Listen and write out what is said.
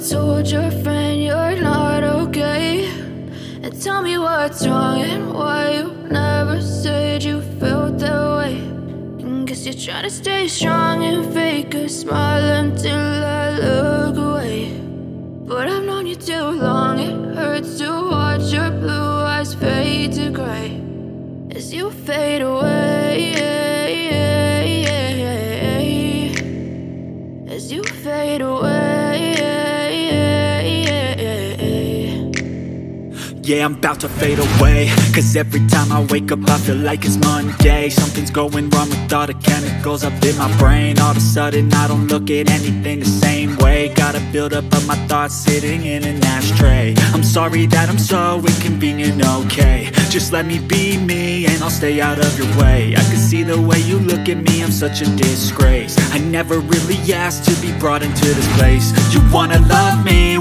told your friend you're not okay? And tell me what's wrong and why you never said you felt that way. And guess you're trying to stay strong and fake a smile until I look away. But I've known you too long, it hurts to watch your blue eyes fade to gray as you fade away, as you fade away. Yeah, I'm about to fade away, cause every time I wake up I feel like it's Monday. Something's going wrong with all the chemicals up in my brain. All of a sudden I don't look at anything the same way. Got a buildup of my thoughts sitting in an ashtray. I'm sorry that I'm so inconvenient, okay? Just let me be me and I'll stay out of your way. I can see the way you look at me, I'm such a disgrace. I never really asked to be brought into this place. You wanna love me